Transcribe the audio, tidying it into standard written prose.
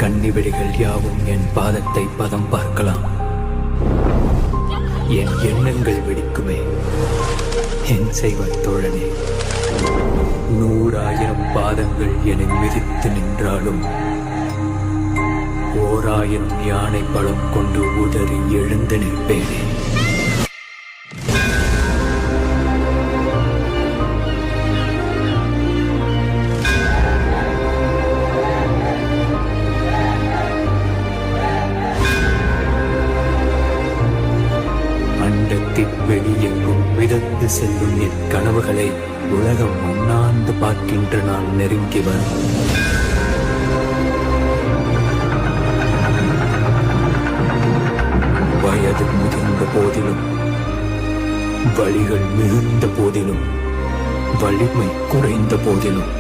கன்னிவெடிகள் யாவும் என் பாதத்தை பதம் பார்க்கலாம். என் எண்ணங்கள் வெடிக்குமே, என் செய்வன் தோழனே. 100,000 பாதங்கள் என்னை மிதித்து நின்றாலும் 1000 யானை பலம் கொண்டு உதறி எழுந்து நிற்பேனே. அண்டத்தின் வெளியெங்கும் மிதந்து செல்லும் என் கனவுகளை உலகம் உண்ணாந்து பார்க்கின்ற நான் நெருங்கி வரும். வயது முதிர்ந்த போதிலும், வழிகள் மிகுந்த போதிலும், வலிமை குறைந்த போதிலும்